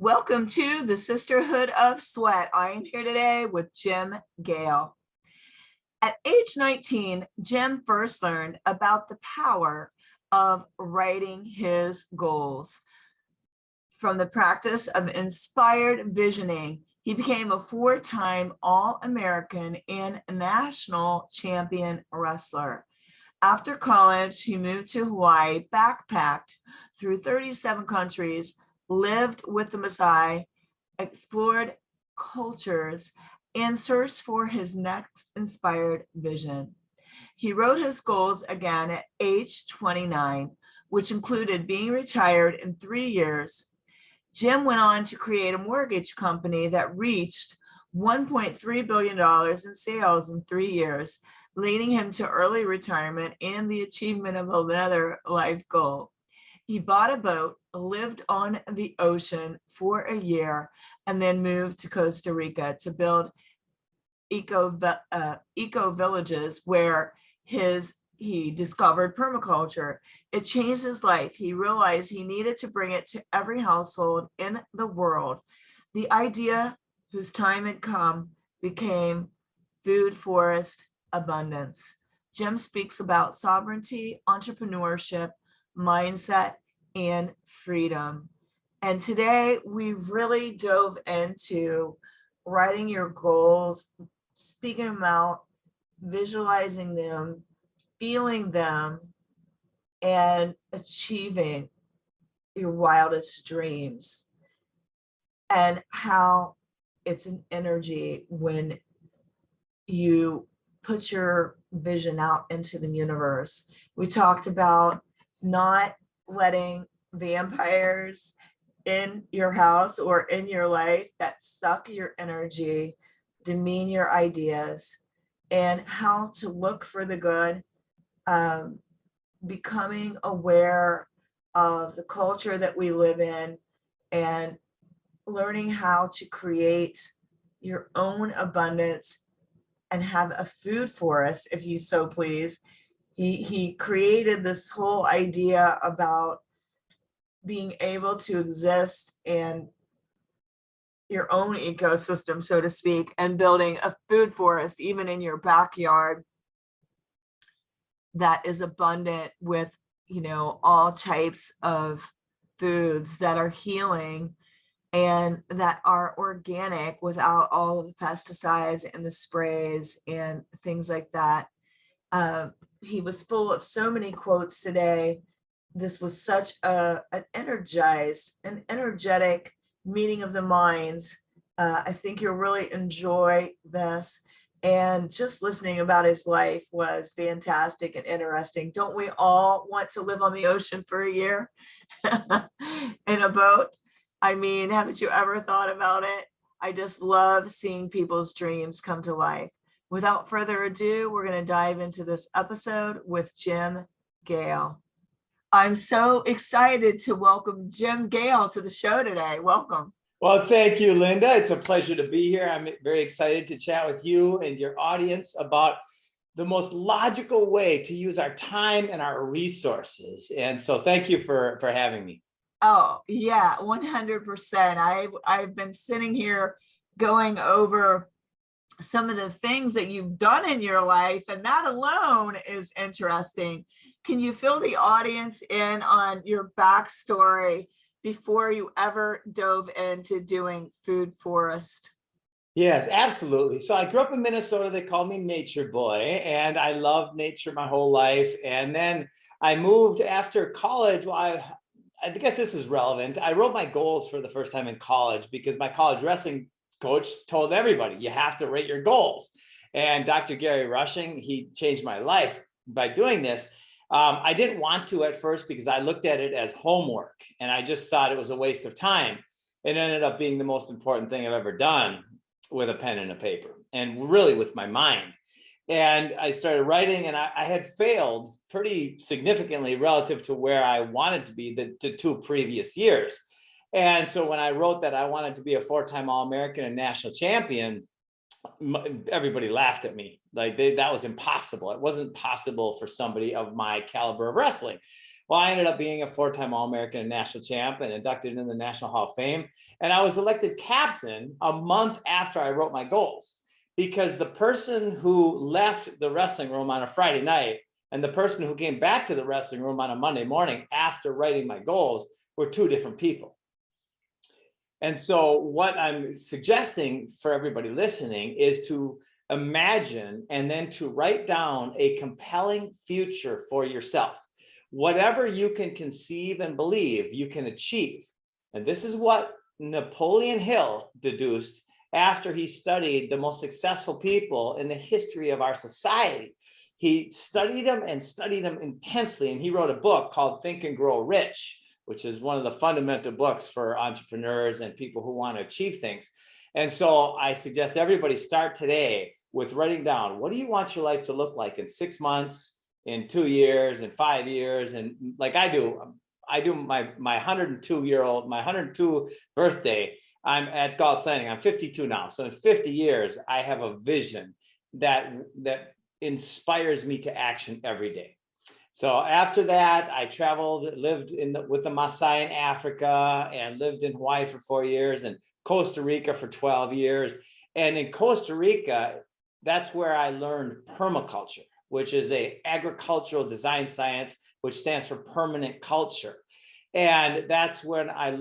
Welcome to the Sisterhood of Sweat. I am here today with Jim Gale. At age 19, Jim first learned about the power of writing his goals. From the practice of inspired visioning, he became a four-time All-American and national champion wrestler. After college, he moved to Hawaii, backpacked through 37 countries, lived with the Maasai, explored cultures, and searched for his next inspired vision. He wrote his goals again at age 29, which included being retired in 3 years. Jim went on to create a mortgage company that reached $1.3 billion in sales in 3 years, leading him to early retirement and the achievement of another life goal. He bought a boat, lived on the ocean for a year, and then moved to Costa Rica to build eco villages where he discovered permaculture. It changed his life. He realized he needed to bring it to every household in the world. The idea whose time had come became food forest abundance. Jim speaks about sovereignty, entrepreneurship, mindset, and freedom. And today we really dove into writing your goals, speaking them out, visualizing them, feeling them, and achieving your wildest dreams, and how it's an energy when you put your vision out into the universe. We talked about not letting vampires in your house or in your life that suck your energy, demean your ideas, and how to look for the good, becoming aware of the culture that we live in, and learning how to create your own abundance and have a food forest, if you so please. He created this whole idea about being able to exist in your own ecosystem, so to speak, and building a food forest even in your backyard that is abundant with, all types of foods that are healing and that are organic without all of the pesticides and the sprays and things like that. He was full of so many quotes today. This was such an energetic meeting of the minds. I think you'll really enjoy this. And just listening about his life was fantastic and interesting. Don't we all want to live on the ocean for a year in a boat? I mean, haven't you ever thought about it? I just love seeing people's dreams come to life. Without further ado, we're going to dive into this episode with Jim Gale. I'm so excited to welcome Jim Gale to the show today. Welcome. Well, thank you, Linda. It's a pleasure to be here. I'm very excited to chat with you and your audience about the most logical way to use our time and our resources. And so thank you for having me. Oh, yeah, 100%. I've been sitting here going over some of the things that you've done in your life, and that alone is interesting. Can you fill the audience in on your backstory before you ever dove into doing food forest? Yes, absolutely. So I grew up in Minnesota. They call me Nature Boy, and I loved nature my whole life. And then I moved after college. Well, I guess this is relevant. I wrote my goals for the first time in college because my college wrestling coach told everybody, you have to write your goals. And Dr. Gary Rushing, he changed my life by doing this. I didn't want to at first because I looked at it as homework and I just thought it was a waste of time. It ended up being the most important thing I've ever done with a pen and a paper, and really with my mind. And I started writing, and I had failed pretty significantly relative to where I wanted to be the 2 previous years. And so when I wrote that I wanted to be a 4-time All-American and national champion, everybody laughed at me. Like that was impossible. It wasn't possible for somebody of my caliber of wrestling. Well, I ended up being a 4-time All-American and national champ and inducted into the National Hall of Fame. And I was elected captain a month after I wrote my goals, because the person who left the wrestling room on a Friday night and the person who came back to the wrestling room on a Monday morning after writing my goals were two different people. And so what I'm suggesting for everybody listening is to imagine and then to write down a compelling future for yourself. Whatever you can conceive and believe, you can achieve. And this is what Napoleon Hill deduced after he studied the most successful people in the history of our society. He studied them intensely, and he wrote a book called Think and Grow Rich, which is one of the fundamental books for entrepreneurs and people who want to achieve things. And so I suggest everybody start today with writing down, what do you want your life to look like in 6 months, in 2 years, in 5 years? And like I do my 102 birthday, I'm at Golf Landing. I'm 52 now. So in 50 years, I have a vision that inspires me to action every day. So after that, I traveled, lived with the Maasai in Africa, and lived in Hawaii for 4 years, and Costa Rica for 12 years. And in Costa Rica, that's where I learned permaculture, which is an agricultural design science, which stands for permanent culture. And that's when I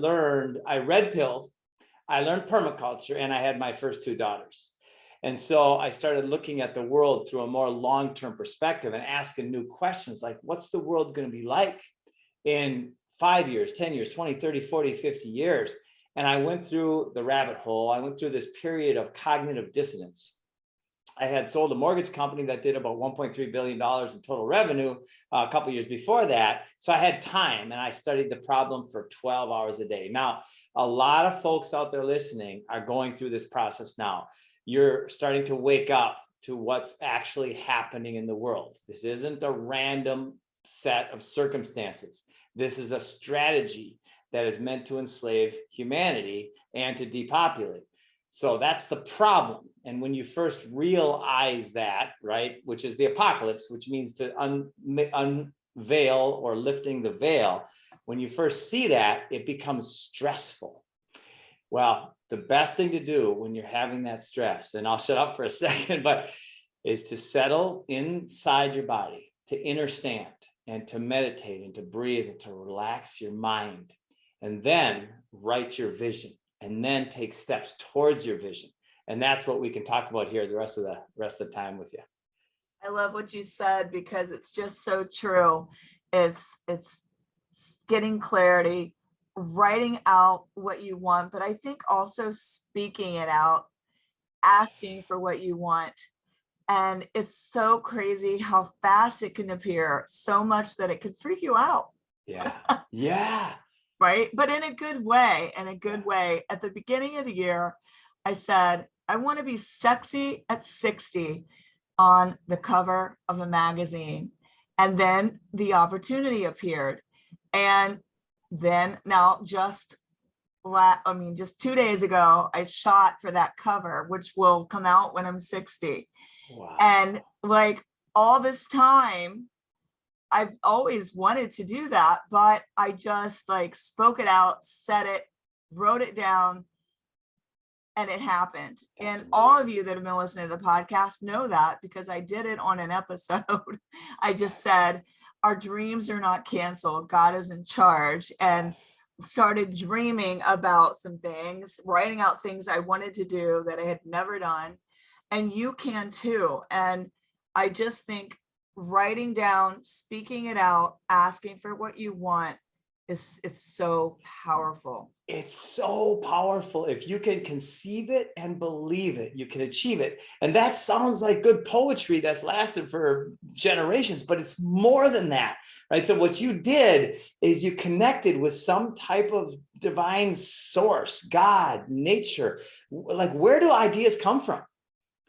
red pilled, I learned permaculture, and I had my first 2 daughters. And so I started looking at the world through a more long-term perspective and asking new questions like, what's the world going to be like in 5 years, 10 years, 20, 30, 40, 50 years? And I went through the rabbit hole. I went through this period of cognitive dissonance. I had sold a mortgage company that did about $1.3 billion in total revenue a couple of years before that. So I had time, and I studied the problem for 12 hours a day. Now, a lot of folks out there listening are going through this process now. You're starting to wake up to what's actually happening in the world. This isn't a random set of circumstances. This is a strategy that is meant to enslave humanity and to depopulate. So that's the problem. And when you first realize that, right, which is the apocalypse, which means to unveil or lifting the veil, when you first see that, it becomes stressful. Well, the best thing to do when you're having that stress, and I'll shut up for a second, but is to settle inside your body, to inner stand, and to meditate, and to breathe, and to relax your mind, and then write your vision, and then take steps towards your vision. And that's what we can talk about here the rest of the time with you. I love what you said, because it's just so true. It's getting clarity, writing out what you want, but I think also speaking it out, asking for what you want. And it's so crazy how fast it can appear, so much that it could freak you out. Yeah. Yeah. Right. But in a good way, At the beginning of the year, I said, I want to be sexy at 60 on the cover of a magazine. And then the opportunity appeared. And then now just 2 days ago, I shot for that cover, which will come out when I'm 60. Wow. And like all this time, I've always wanted to do that, but I just like spoke it out, said it, wrote it down, and it happened. And all of you that have been listening to the podcast know that, because I did it on an episode. I just said, our dreams are not canceled. God is in charge. And started dreaming about some things, writing out things I wanted to do that I had never done. And you can too. And I just think writing down, speaking it out, asking for what you want, it's so powerful. It's so powerful. If you can conceive it and believe it, you can achieve it. And that sounds like good poetry that's lasted for generations, but it's more than that, right? So what you did is you connected with some type of divine source, God, nature. Like, where do ideas come from?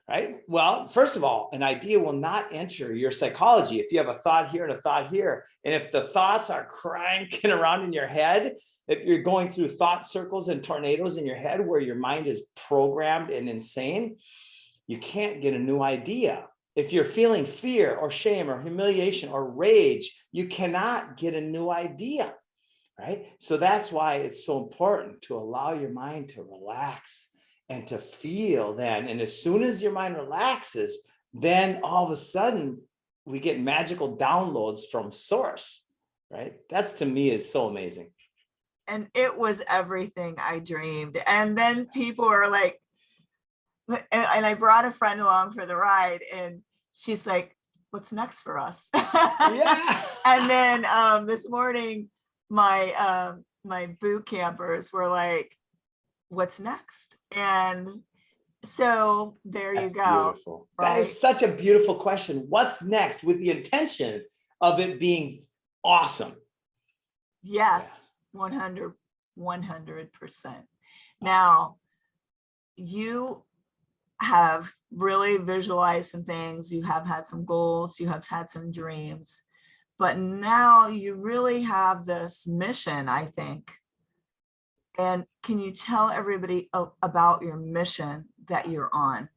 Right? Well, first of all, an idea will not enter your psychology if you have a thought here and a thought here. And if the thoughts are cranking around in your head, if you're going through thought circles and tornadoes in your head where your mind is programmed and insane, you can't get a new idea. If you're feeling fear or shame or humiliation or rage, you cannot get a new idea, right? So that's why it's so important to allow your mind to relax and to feel then. And as soon as your mind relaxes, then all of a sudden we get magical downloads from source, right? That's, to me, is so amazing. And it was everything I dreamed. And then people are like, and I brought a friend along for the ride, and she's like, what's next for us? Yeah. And then this morning, my boot campers were like, what's next? And so there That's you go. beautiful. Right? That is such a beautiful question. What's next, with the intention of it being awesome? Yes, 100%. Now, you have really visualized some things, you have had some goals, you have had some dreams, but now you really have this mission, I think. And can you tell everybody about your mission that you're on?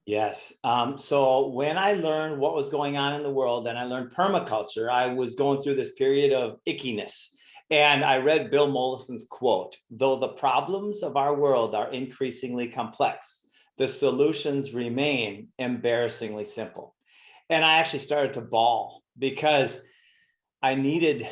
Yes. So when I learned what was going on in the world and I learned permaculture, I was going through this period of ickiness. And I read Bill Mollison's quote, "Though the problems of our world are increasingly complex, the solutions remain embarrassingly simple." And I actually started to bawl because I needed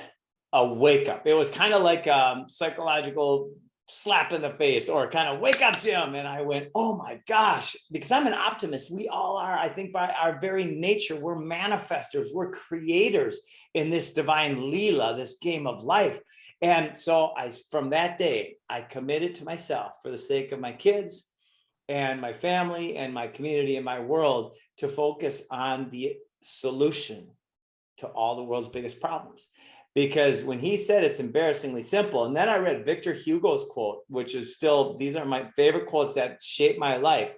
a wake up. It was kind of like a psychological slap in the face, or kind of wake up, Jim. And I went, oh my gosh, because I'm an optimist. We all are. I think by our very nature, we're manifestors, we're creators in this divine Leela, this game of life. And so from that day, I committed to myself, for the sake of my kids and my family and my community and my world, to focus on the solution to all the world's biggest problems. Because when he said it's embarrassingly simple, and then I read Victor Hugo's quote, which is still, these are my favorite quotes that shaped my life.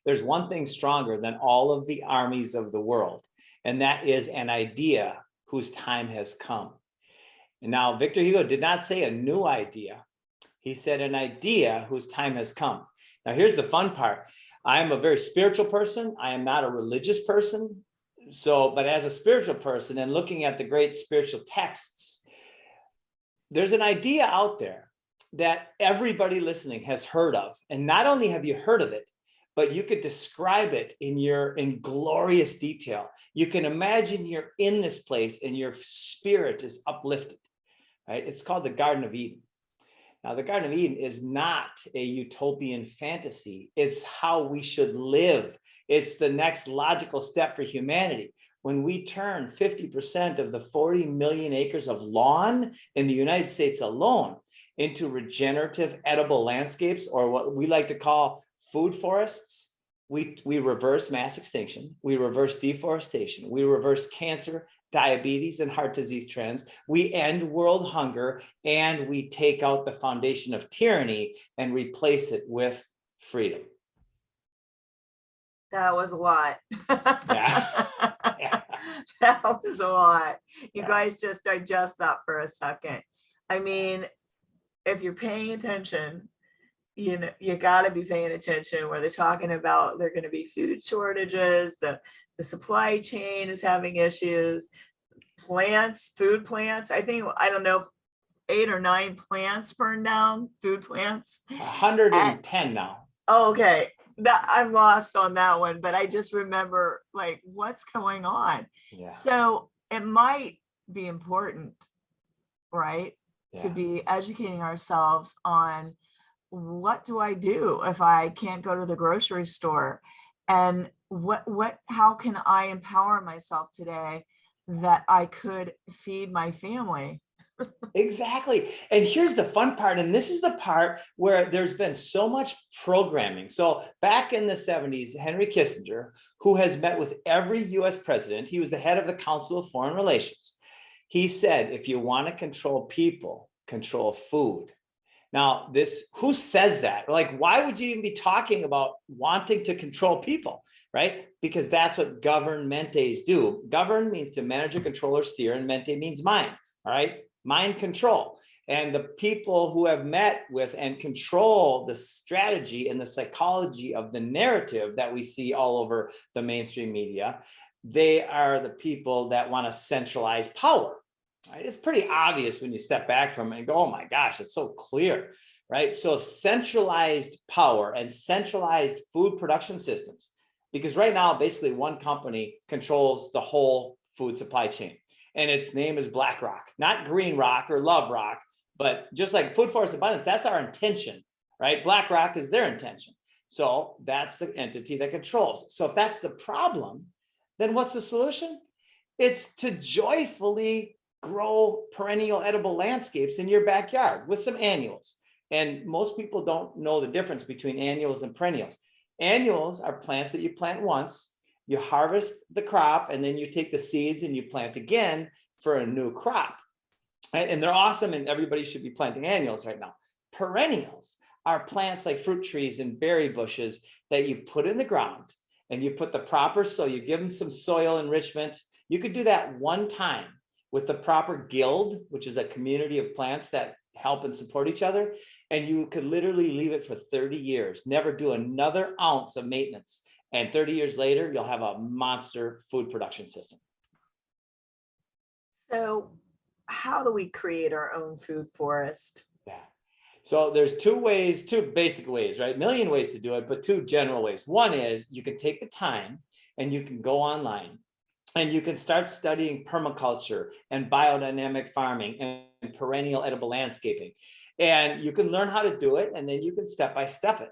There's one thing stronger than all of the armies of the world, and that is an idea whose time has come. And now Victor Hugo did not say a new idea. He said an idea whose time has come. Now here's the fun part. I am a very spiritual person. I am not a religious person. So, but as a spiritual person and looking at the great spiritual texts, there's an idea out there that everybody listening has heard of. And not only have you heard of it, but you could describe it in glorious detail. You can imagine you're in this place and your spirit is uplifted, right? It's called the Garden of Eden. Now, the Garden of Eden is not a utopian fantasy. It's how we should live. It's the next logical step for humanity. When we turn 50% of the 40 million acres of lawn in the United States alone into regenerative edible landscapes, or what we like to call food forests, we reverse mass extinction, we reverse deforestation, we reverse cancer, diabetes, and heart disease trends, we end world hunger, and we take out the foundation of tyranny and replace it with freedom. That was a lot. Yeah. Yeah. That was a lot. You Yeah. guys just digest that for a second. I mean, if you're paying attention, you know, you got to be paying attention where they're talking about there are going to be food shortages, the supply chain is having issues, food plants. I think, I don't know, 8 or 9 plants burned down, food plants. 110 now. Oh, okay. That I'm lost on that one, but I just remember, like, what's going on. Yeah. So it might be important, right? Yeah. To be educating ourselves on, what do I do if I can't go to the grocery store? And how can I empower myself today that I could feed my family? Exactly. And here's the fun part. And this is the part where there's been so much programming. So back in the 70s, Henry Kissinger, who has met with every US president, he was the head of the Council of Foreign Relations. He said, if you want to control people, control food. Now, who says that? Like, why would you even be talking about wanting to control people, right? Because that's what governmentes do. Govern means to manage or control or steer, and mente means mind, all right? Mind control. And the people who have met with and control the strategy and the psychology of the narrative that we see all over the mainstream media, they are the people that want to centralize power. Right? It's pretty obvious when you step back from it and go, oh my gosh, it's so clear, right? So centralized power and centralized food production systems, because right now, basically one company controls the whole food supply chain, and its name is BlackRock, not Green Rock or Love Rock, but just like food forest abundance, that's our intention, right? BlackRock is their intention. So that's the entity that controls. So if that's the problem, then what's the solution? It's to joyfully grow perennial edible landscapes in your backyard with some annuals. And most people don't know the difference between annuals and perennials. Annuals are plants that you plant once, you harvest the crop, and then you take the seeds and you plant again for a new crop. Right? And they're awesome, and everybody should be planting annuals right now. Perennials are plants like fruit trees and berry bushes that you put in the ground, and you put the proper soil, you give them some soil enrichment. You could do that one time with the proper guild, which is a community of plants that help and support each other. And you could literally leave it for 30 years, never do another ounce of maintenance. And 30 years later, you'll have a monster food production system. So how do we create our own food forest? Yeah. So there's two basic ways, right? A million ways to do it, but two general ways. One is you can take the time and you can go online and you can start studying permaculture and biodynamic farming and perennial edible landscaping. And you can learn how to do it, and then you can step by step it.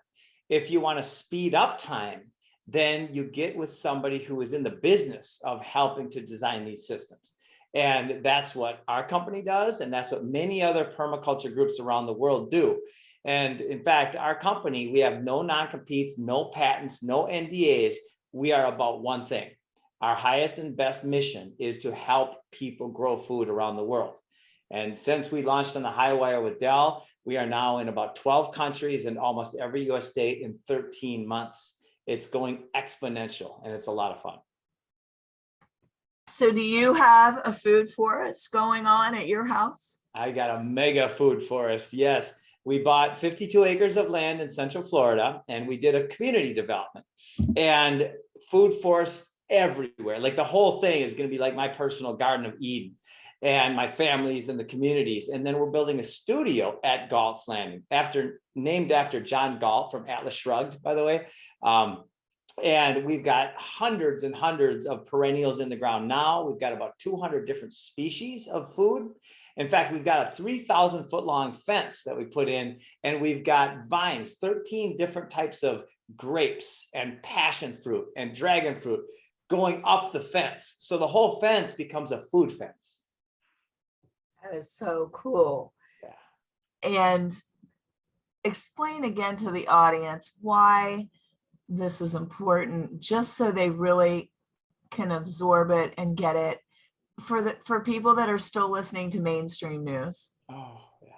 If you want to speed up time, then you get with somebody who is in the business of helping to design these systems. And that's what our company does. And that's what many other permaculture groups around the world do. And in fact, our company, we have no non-competes, no patents, no NDAs. We are about one thing. Our highest and best mission is to help people grow food around the world. And since we launched on the high wire with Dell, we are now in about 12 countries and almost every US state in 13 months. It's going exponential, and it's a lot of fun. So do you have a food forest going on at your house? I got a mega food forest. Yes. We bought 52 acres of land in Central Florida, and we did a community development and food forests everywhere. Like the whole thing is going to be like my personal Garden of Eden, and my families and the communities. And then we're building a studio at Galt's Landing, named after John Galt from Atlas Shrugged, by the way. And we've got hundreds and hundreds of perennials in the ground now. We've got about 200 different species of food. In fact, we've got a 3,000-foot long fence that we put in, and we've got vines, 13 different types of grapes and passion fruit and dragon fruit going up the fence. So the whole fence becomes a food fence. That is so cool. Yeah. And explain again to the audience why this is important, just so they really can absorb it and get it, for people that are still listening to mainstream news. Oh, yeah.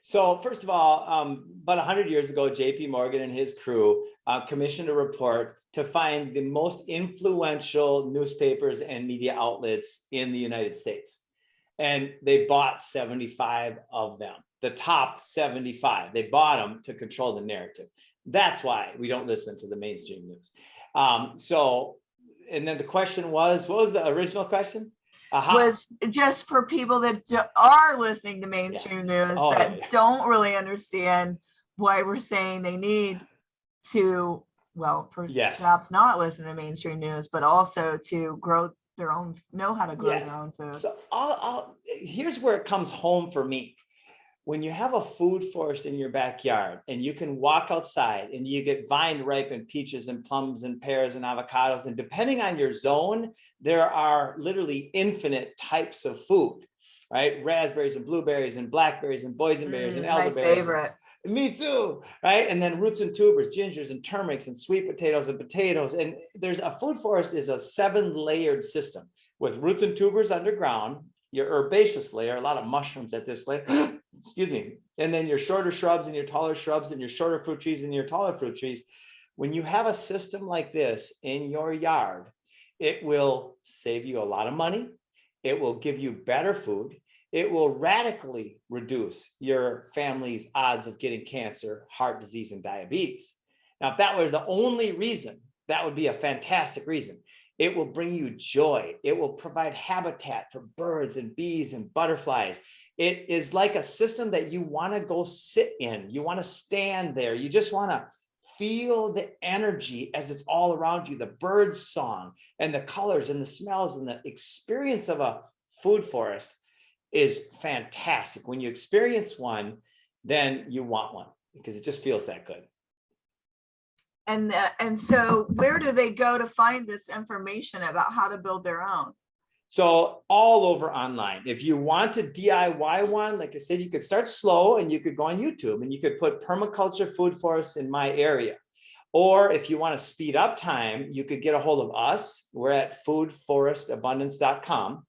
So first of all, about 100 years ago, JP Morgan and his crew commissioned a report to find the most influential newspapers and media outlets in the United States. And they bought 75 of them, the top 75. They bought them to control the narrative. That's why we don't listen to the mainstream news. And then the question was, what was the original question? Was just for people that are listening to mainstream news that don't really understand why we're saying they need to, perhaps not listen to mainstream news, but also to grow their own, know how to grow their own food. So here's where it comes home for me. When you have a food forest in your backyard and you can walk outside and you get vine ripened peaches and plums and pears and avocados, and depending on your zone, there are literally infinite types of food, right? Raspberries and blueberries and blackberries and boysenberries and elderberries. My favorite. Me too, right? And then roots and tubers, gingers and turmerics and sweet potatoes and potatoes. And there's a food forest is a 7-layered system with roots and tubers underground, your herbaceous layer, a lot of mushrooms at this layer, excuse me, and then your shorter shrubs and your taller shrubs and your shorter fruit trees and your taller fruit trees. When you have a system like this in your yard, it will save you a lot of money. It will give you better food. it will radically reduce your family's odds of getting cancer, heart disease, and diabetes. Now, if that were the only reason, that would be a fantastic reason. It will bring you joy. It will provide habitat for birds and bees and butterflies. It is like a system that you want to go sit in. You want to stand there. You just want to feel the energy as it's all around you, the bird song and the colors and the smells, and the experience of a food forest is fantastic. When you experience one, then you want one because it just feels that good. And so where do they go to find this information about how to build their own? So all over online. If you want to DIY one, like I said, you could start slow and you could go on YouTube and you could put permaculture food forests in my area. Or if you want to speed up time, you could get a hold of us. We're at foodforestabundance.com.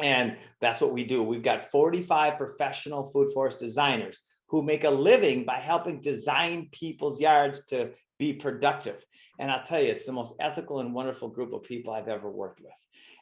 And that's what we do. We've got 45 professional food forest designers who make a living by helping design people's yards to be productive. And I'll tell you, it's the most ethical and wonderful group of people I've ever worked with.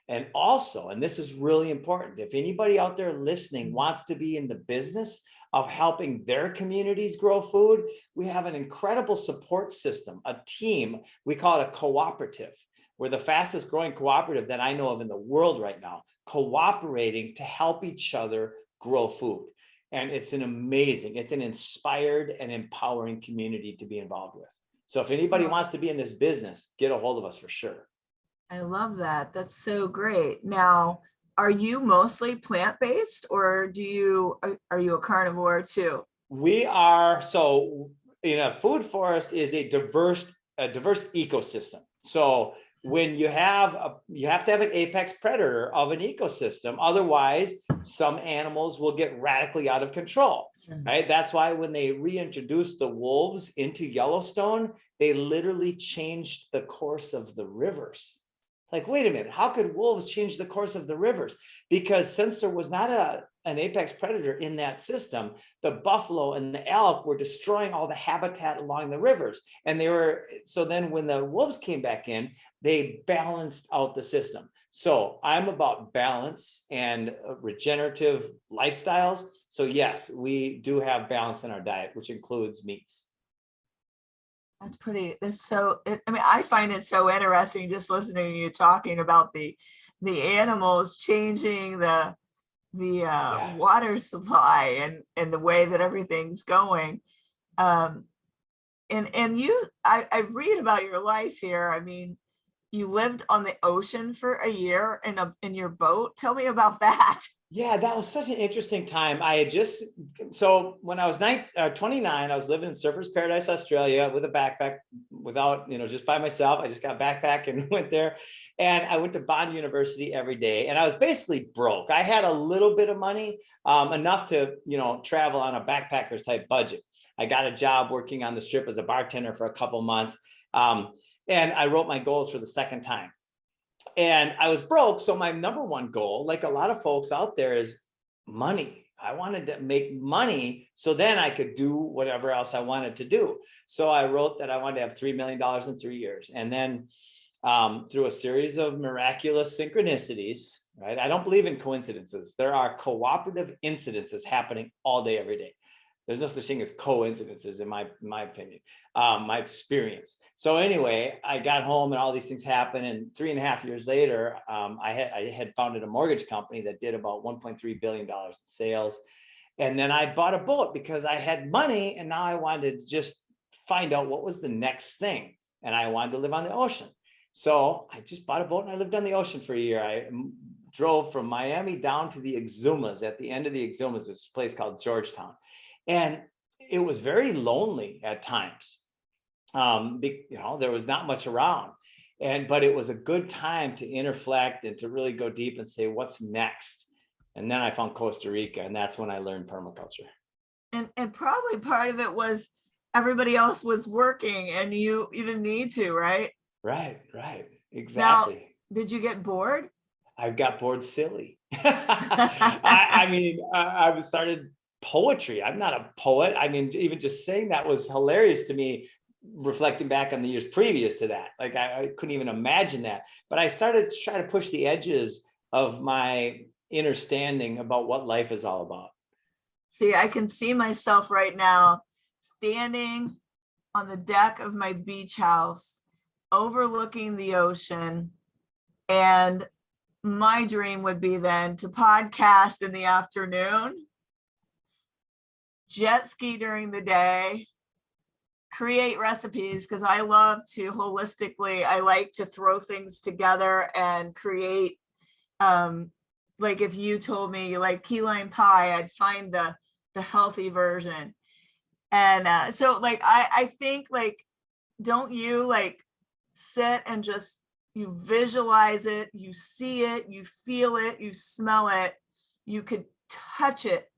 And also, and this is really important, if anybody out there listening wants to be in the business of helping their communities grow food, we have an incredible support system, a team. We call it a cooperative. We're the fastest growing cooperative that I know of in the world right now, cooperating to help each other grow food. And it's an inspired and empowering community to be involved with. So if anybody wants to be in this business, get a hold of us for sure. I love that. That's so great. Now, are you mostly plant-based, or are you a carnivore too? We are, so in a food forest is a diverse ecosystem. So when you have to have an apex predator of an ecosystem, otherwise some animals will get radically out of control. Right? That's why when they reintroduced the wolves into Yellowstone, they literally changed the course of the rivers. Like, wait a minute, how could wolves change the course of the rivers? Because since there was not an apex predator in that system, the buffalo and the elk were destroying all the habitat along the rivers. And so then when the wolves came back in, they balanced out the system. So I'm about balance and regenerative lifestyles. So yes, we do have balance in our diet, which includes meats. I find it so interesting just listening to you talking about the animals changing the water supply and the way that everything's going. And I read about your life here. I mean, you lived on the ocean for a year in your boat. Tell me about that. Yeah, that was such an interesting time. So when I was 29, I was living in Surfers Paradise, Australia with a backpack without, just by myself. I just got a backpack and went there. And I went to Bond University every day. And I was basically broke. I had a little bit of money, enough to, travel on a backpacker's type budget. I got a job working on the strip as a bartender for a couple months. And I wrote my goals for the second time. And I was broke. So my number one goal, like a lot of folks out there, is money. I wanted to make money so then I could do whatever else I wanted to do. So I wrote that I wanted to have $3 million in 3 years. And then through a series of miraculous synchronicities, right? I don't believe in coincidences. There are cooperative incidences happening all day, every day. There's no such thing as coincidences in my opinion, my experience. So anyway, I got home and all these things happened. And 3.5 years later, I had founded a mortgage company that did about $1.3 billion in sales. And then I bought a boat because I had money and now I wanted to just find out what was the next thing. And I wanted to live on the ocean. So I just bought a boat and I lived on the ocean for a year. I drove from Miami down to the Exumas. At the end of the Exumas, there's a place called Georgetown. And it was very lonely at times. There was not much around, but it was a good time to interflect and to really go deep and say, what's next? And then I found Costa Rica, and that's when I learned permaculture. And probably part of it was everybody else was working and you didn't need to, right? Right, exactly. Now, did you get bored? I got bored silly. I started poetry. I'm not a poet. I mean, even just saying that was hilarious to me, reflecting back on the years previous to that. Like I couldn't even imagine that. But I started to try to push the edges of my understanding about what life is all about. See, I can see myself right now standing on the deck of my beach house, overlooking the ocean. And my dream would be then to podcast in the afternoon, jet ski during the day, create recipes, because I love to holistically, I like to throw things together and create. Like if you told me you like key lime pie, I'd find the healthy version. And so like I think, like, don't you like sit and just, you visualize it, you see it, you feel it, you smell it, you could touch it.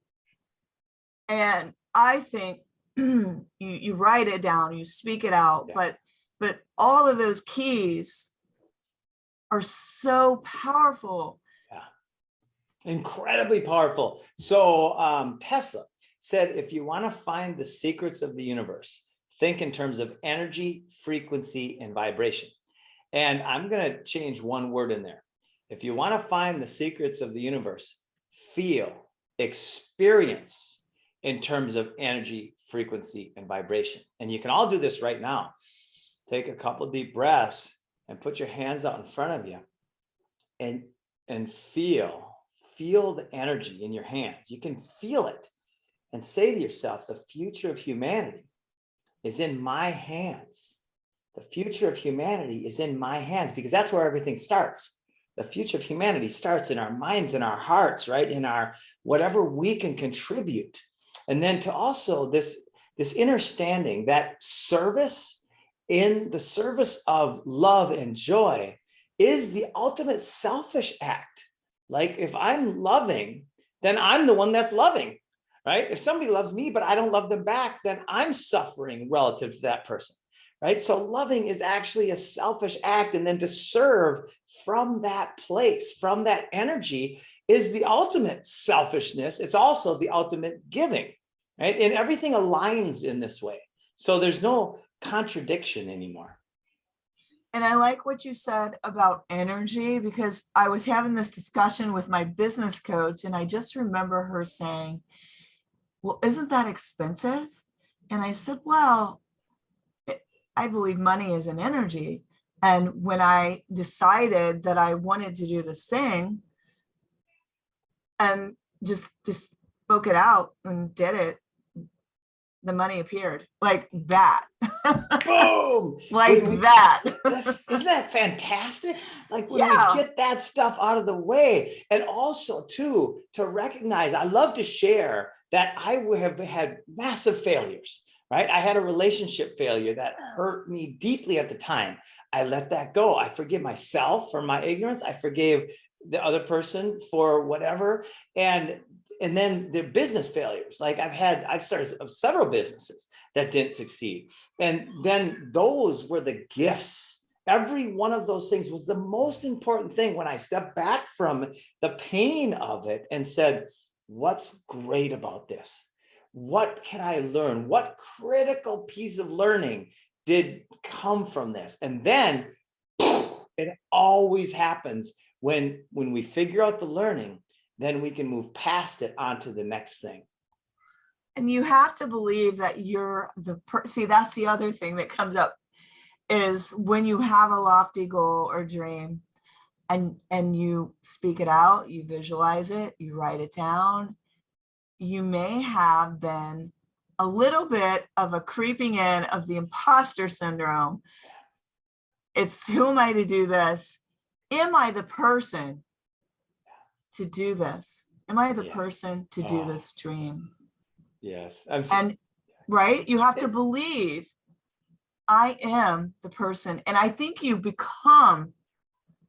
And I think you write it down, you speak it out, Yeah. but all of those keys are so powerful. Yeah. Incredibly powerful. So Tesla said, if you want to find the secrets of the universe, think in terms of energy, frequency, and vibration. And I'm going to change one word in there. If you want to find the secrets of the universe, feel, experience in terms of energy, frequency, and vibration. And you can all do this right now. Take a couple of deep breaths and put your hands out in front of you and feel the energy in your hands. You can feel it and say to yourself, the future of humanity is in my hands. The future of humanity is in my hands, because that's where everything starts. The future of humanity starts in our minds and our hearts, right? In our whatever we can contribute. And then to also this understanding that service, in the service of love and joy, is the ultimate selfish act. Like if I'm loving, then I'm the one that's loving, right? If somebody loves me, but I don't love them back, then I'm suffering relative to that person. Right? So loving is actually a selfish act. And then to serve from that place, from that energy, is the ultimate selfishness. It's also the ultimate giving, right? And everything aligns in this way. So there's no contradiction anymore. And I like what you said about energy, because I was having this discussion with my business coach, and I just remember her saying, well, isn't that expensive? And I said, well, I believe money is an energy. And when I decided that I wanted to do this thing and just spoke it out and did it, the money appeared like that. Boom! Like that. Isn't that fantastic? Like when Yeah. we get that stuff out of the way. And also too, to recognize, I love to share that I would have had massive failures. Right? I had a relationship failure that hurt me deeply at the time. I let that go. I forgive myself for my ignorance. I forgave the other person for whatever. And then the business failures. Like I've started several businesses that didn't succeed. And then those were the gifts. Every one of those things was the most important thing when I stepped back from the pain of it and said, what's great about this? What can I learn? What critical piece of learning did come from this? And then it always happens when we figure out the learning, then we can move past it onto the next thing. And you have to believe that you're see, that's the other thing that comes up, is when you have a lofty goal or dream and you speak it out, you visualize it, you write it down, you may have then a little bit of a creeping in of the imposter syndrome. It's, who am I to do this? Am I the person to do this? Am I the person to do this dream? Yes. And right, you have to believe I am the person. And I think you become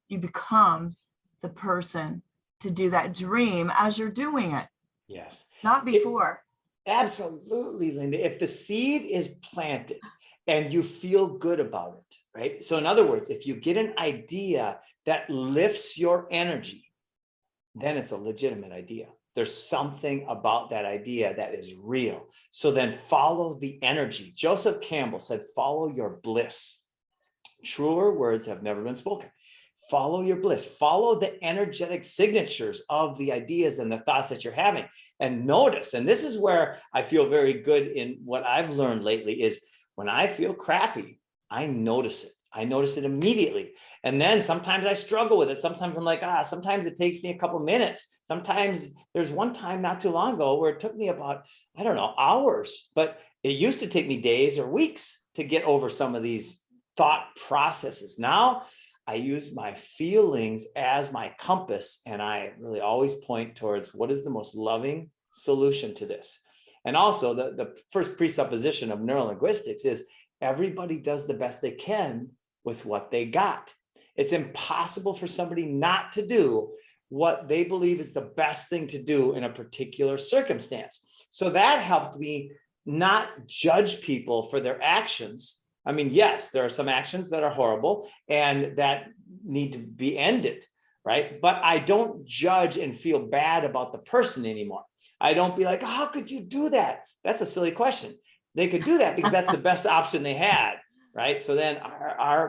the person to do that dream as you're doing it. Yes. Not before. Absolutely, Linda. If the seed is planted and you feel good about it, right? So in other words, if you get an idea that lifts your energy, then it's a legitimate idea. There's something about that idea that is real. So then follow the energy. Joseph Campbell said, follow your bliss. Truer words have never been spoken. follow your bliss, follow the energetic signatures of the ideas and the thoughts that you're having, and notice. And this is where I feel very good in what I've learned lately is when I feel crappy, I notice it. I notice it immediately. And then sometimes I struggle with it. Sometimes I'm like, sometimes it takes me a couple minutes. Sometimes there's one time not too long ago where it took me about, I don't know, hours, but it used to take me days or weeks to get over some of these thought processes. Now I use my feelings as my compass, and I really always point towards what is the most loving solution to this. And also the first presupposition of neurolinguistics is everybody does the best they can with what they got. It's impossible for somebody not to do what they believe is the best thing to do in a particular circumstance. So that helped me not judge people for their actions. I mean, yes, there are some actions that are horrible and that need to be ended, right? But I don't judge and feel bad about the person anymore. I don't be like, how could you do that? That's a silly question. They could do that because that's the best option they had, right? So then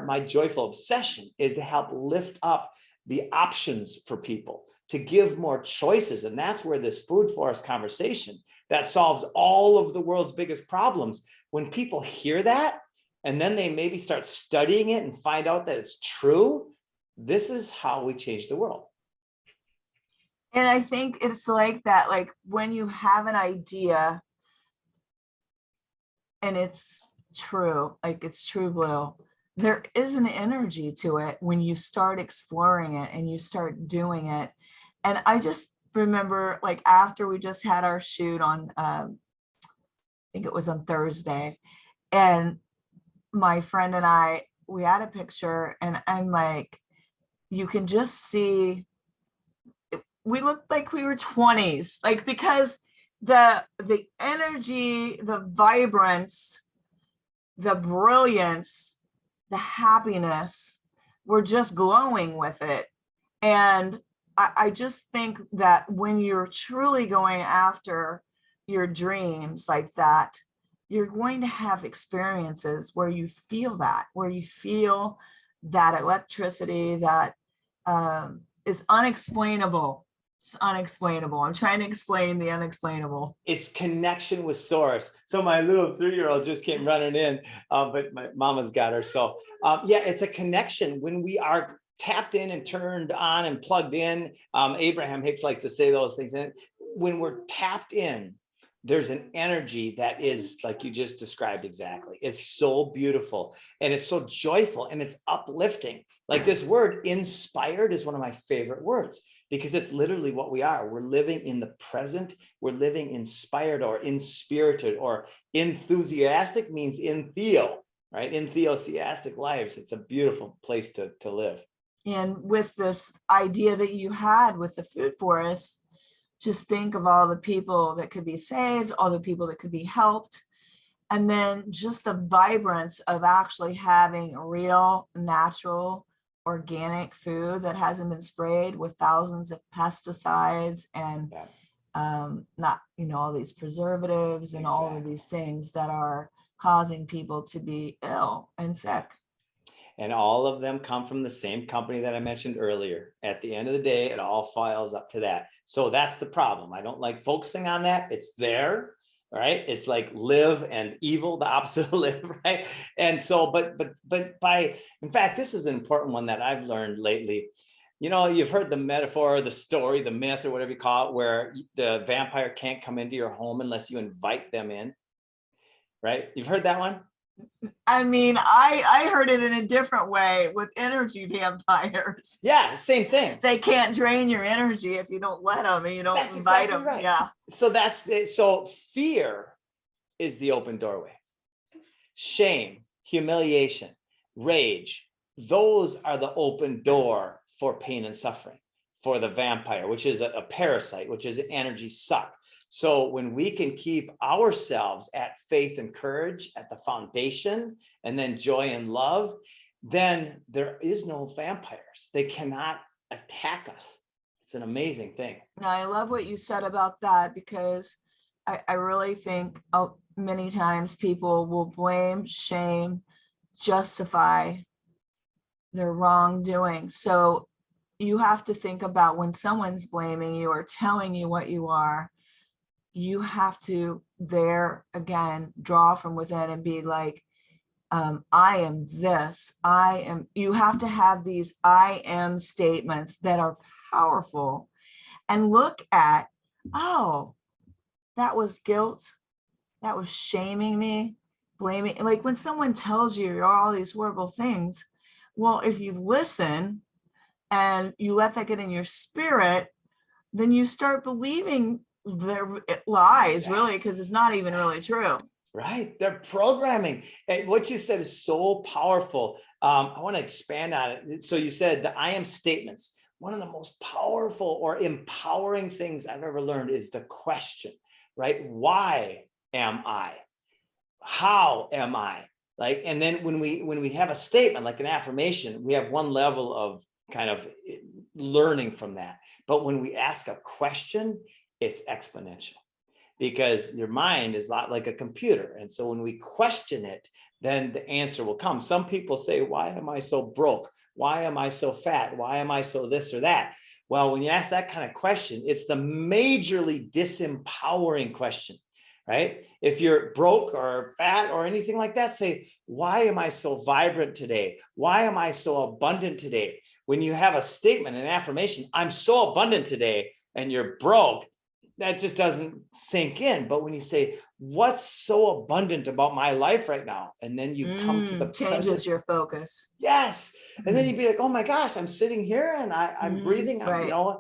my joyful obsession is to help lift up the options for people, to give more choices. And that's where this food forest conversation that solves all of the world's biggest problems, when people hear that, and then they maybe start studying it and find out that it's true, this is how we change the world. And I think it's like that, like when you have an idea and it's true, like it's true blue, there is an energy to it when you start exploring it and you start doing it. And I just remember, like, after we just had our shoot on, I think it was on Thursday, and my friend and I, we had a picture, and I'm like, you can just see, we looked like we were 20s, like, because the energy, the vibrance, the brilliance, the happiness, we're just glowing with it. And I just think that when you're truly going after your dreams like that, you're going to have experiences where you feel that, electricity that is unexplainable. It's unexplainable. I'm trying to explain the unexplainable. It's connection with source. So my little 3-year-old just came running in, but my mama's got her. So yeah, it's a connection when we are tapped in and turned on and plugged in. Abraham Hicks likes to say those things. And when we're tapped in, there's an energy that is like you just described exactly. It's so beautiful and it's so joyful and it's uplifting. Like this word inspired is one of my favorite words, because it's literally what we are. We're living in the present. We're living inspired or inspirited, or enthusiastic means in theo, right? Enthusiastic lives. It's a beautiful place to live. And with this idea that you had with the food forest, just think of all the people that could be saved, all the people that could be helped. And then just the vibrance of actually having real, natural, organic food that hasn't been sprayed with thousands of pesticides and not, all these preservatives and all of these things that are causing people to be ill and sick. And all of them come from the same company that I mentioned earlier. At the end of the day, it all files up to that. So that's the problem. I don't like focusing on that. It's there, right? It's like live and evil, the opposite of live, right? And so, but in fact, this is an important one that I've learned lately. You've heard the metaphor, the story, the myth, or whatever you call it, where the vampire can't come into your home unless you invite them in, right? You've heard that one? I mean, I heard it in a different way with energy vampires. Yeah, same thing. They can't drain your energy if you don't let them and you don't invite them. Right. Yeah. So that's it. So fear is the open doorway. Shame, humiliation, rage, those are the open door for pain and suffering, for the vampire, which is a parasite, which is an energy suck. So when we can keep ourselves at faith and courage at the foundation, and then joy and love, then there is no vampires. They cannot attack us. It's an amazing thing. Now, I love what you said about that, because I really think many times people will blame, shame, justify their wrongdoing. So you have to think about when someone's blaming you or telling you what you are, you have to there again draw from within and be like, I am this, I am, you have to have these I am statements that are powerful and look at, oh, that was guilt, that was shaming me, blaming. Like when someone tells you all these horrible things, well, if you listen and you let that get in your spirit, then you start believing their lies, really, because it's not even really true. Right. They're programming. And what you said is so powerful. I want to expand on it. So you said the I am statements. One of the most powerful or empowering things I've ever learned is the question, right? Why am I? How am I? Like, and then when we have a statement like an affirmation, we have one level of kind of learning from that. But when we ask a question, it's exponential, because your mind is not like a computer. And so when we question it, then the answer will come. Some people say, why am I so broke? Why am I so fat? Why am I so this or that? Well, when you ask that kind of question, it's the majorly disempowering question, right? If you're broke or fat or anything like that, say, why am I so vibrant today? Why am I so abundant today? When you have a statement, an affirmation, I'm so abundant today, and you're broke, that just doesn't sink in. But when you say, what's so abundant about my life right now? And then you come to the present. Changes your focus. Yes. And then you'd be like, oh my gosh, I'm sitting here and I'm breathing. I'm, Right.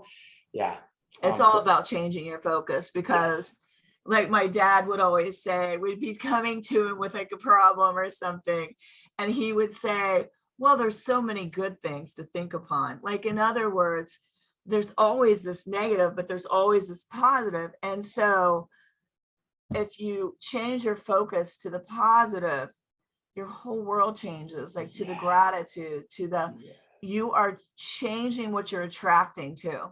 Yeah. It's all about changing your focus, because like my dad would always say, we'd be coming to him with like a problem or something, and he would say, well, there's so many good things to think upon. Like, in other words, there's always this negative, but there's always this positive. And so if you change your focus to the positive, your whole world changes, like to the gratitude, to the, you are changing what you're attracting to.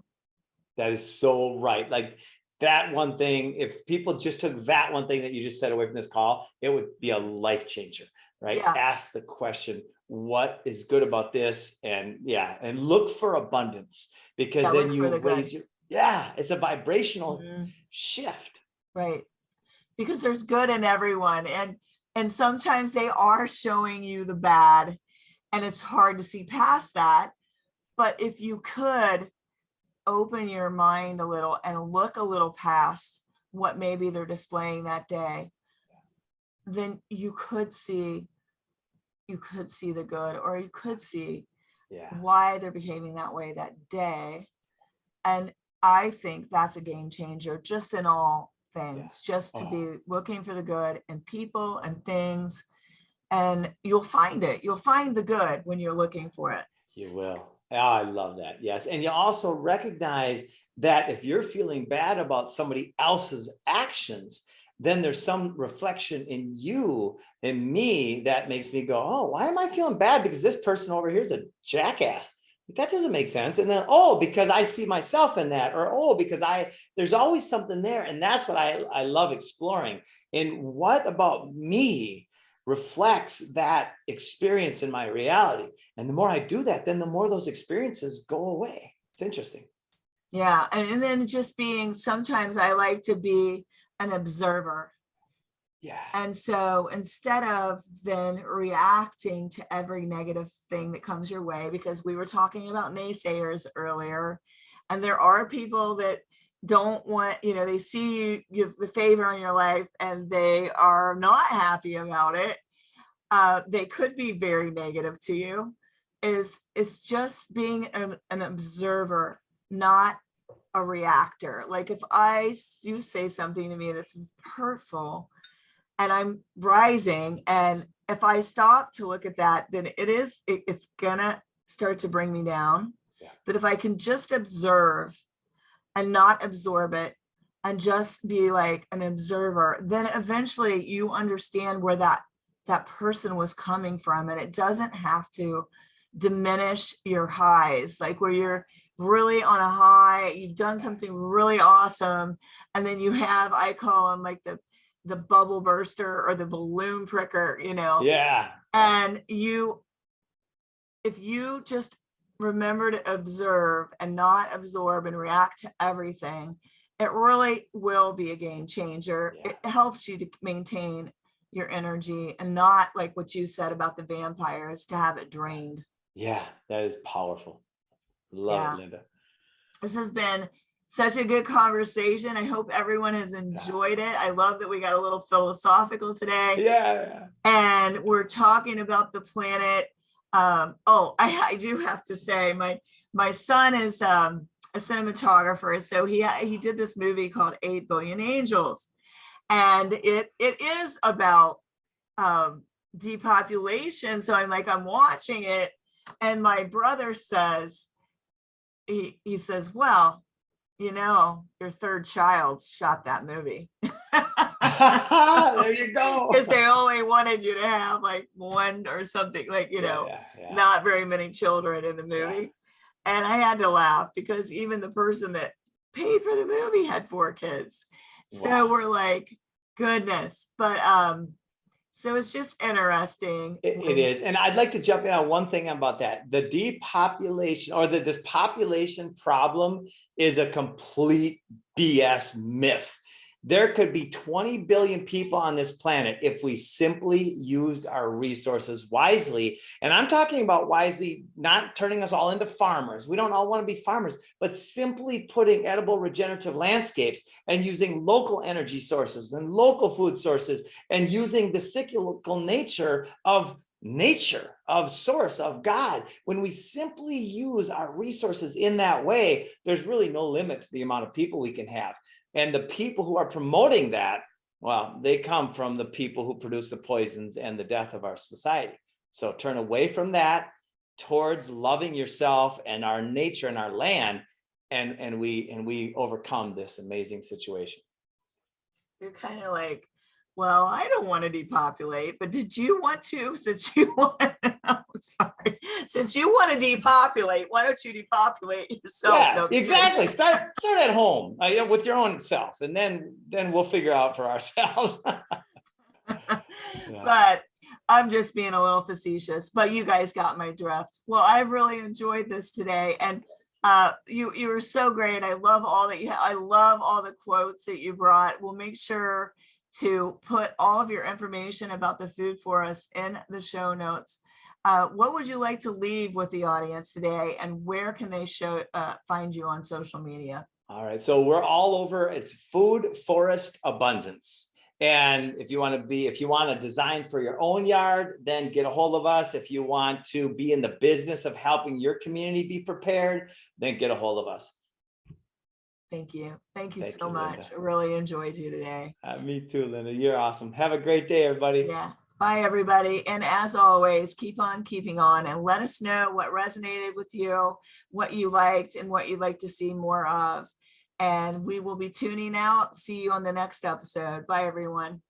That is so right. Like that one thing, if people just took that one thing that you just said away from this call, it would be a life changer, right? Yeah. Ask the question, what is good about this? And and look for abundance, because then you raise your, it's a vibrational shift. Right. Because there's good in everyone. And sometimes they are showing you the bad, and it's hard to see past that. But if you could open your mind a little and look a little past what maybe they're displaying that day, then you could see the good, or you could see why they're behaving that way that day. And I think that's a game changer, just in all things, just to be looking for the good in people and things. And you'll find it. You'll find the good when you're looking for it. You will. Oh, I love that. Yes. And you also recognize that if you're feeling bad about somebody else's actions, then there's some reflection in you and me that makes me go, oh, why am I feeling bad? Because this person over here is a jackass. That doesn't make sense. And then, oh, because I see myself in that, or, oh, because there's always something there. And that's what I love exploring. And what about me reflects that experience in my reality? And the more I do that, then the more those experiences go away. It's interesting. Yeah. And then just being, sometimes I like to be an observer. Yeah. And so instead of then reacting to every negative thing that comes your way, because we were talking about naysayers earlier, and there are people that don't want, they see you have the favor on your life and they are not happy about it. They could be very negative to you. It's just being an observer, not a reactor. Like if you say something to me that's hurtful and I'm rising, and if I stop to look at that, then it's gonna start to bring me down. But if I can just observe and not absorb it, and just be like an observer, then eventually you understand where that person was coming from, and it doesn't have to diminish your highs, like where you're really on a high, you've done something really awesome, and then you have, I call them like the bubble burster or the balloon pricker, Yeah. and you if you just remember to observe and not absorb and react to everything, it really will be a game changer. Yeah. It helps you to maintain your energy and not like what you said about the vampires, to have it drained. Yeah, that is powerful. Love Yeah. it, Linda. This has been such a good conversation. I hope everyone has enjoyed it. I love that we got a little philosophical today. Yeah. And we're talking about the planet. I do have to say, my son is a cinematographer, so he did this movie called 8 Billion Angels, and it is about depopulation. So I'm watching it, and my brother says, he says, well, your third child shot that movie. There you go. Because they only wanted you to have like one or something, like, Yeah. not very many children in the movie. And I had to laugh because even the person that paid for the movie had 4 kids. So Wow. we're like, goodness. But so it's just interesting. It is. And I'd like to jump in on one thing about that. The depopulation, or this population problem, is a complete BS myth. There could be 20 billion people on this planet if we simply used our resources wisely. And I'm talking about wisely, not turning us all into farmers. We don't all want to be farmers, but simply putting edible regenerative landscapes and using local energy sources and local food sources, and using the cyclical nature of nature, of source, of God. When we simply use our resources in that way, there's really no limit to the amount of people we can have. And the people who are promoting that, well, they come from the people who produce the poisons and the death of our society. So turn away from that towards loving yourself and our nature and our land, and we overcome this amazing situation. You're kind of like, well, I don't want to depopulate, but did you want to? Since you want to depopulate, why don't you depopulate yourself? Yeah, No, exactly. Start at home with your own self, and then we'll figure out for ourselves. But I'm just being a little facetious, but you guys got my drift. Well, I've really enjoyed this today, and you were so great. I love all that I love all the quotes that you brought. We'll make sure to put all of your information about the food forest in the show notes. What would you like to leave with the audience today, and where can they find you on social media? All right, so we're all over. It's Food Forest Abundance. And if you want to design for your own yard, then get a hold of us. If you want to be in the business of helping your community be prepared, then get a hold of us. Thank you. Thank you so Linda. much. I really enjoyed you today. Me too, Linda. You're awesome. Have a great day, everybody. Yeah. Bye, everybody. And as always, keep on keeping on, and let us know what resonated with you, what you liked, and what you'd like to see more of. And we will be tuning out. See you on the next episode. Bye, everyone.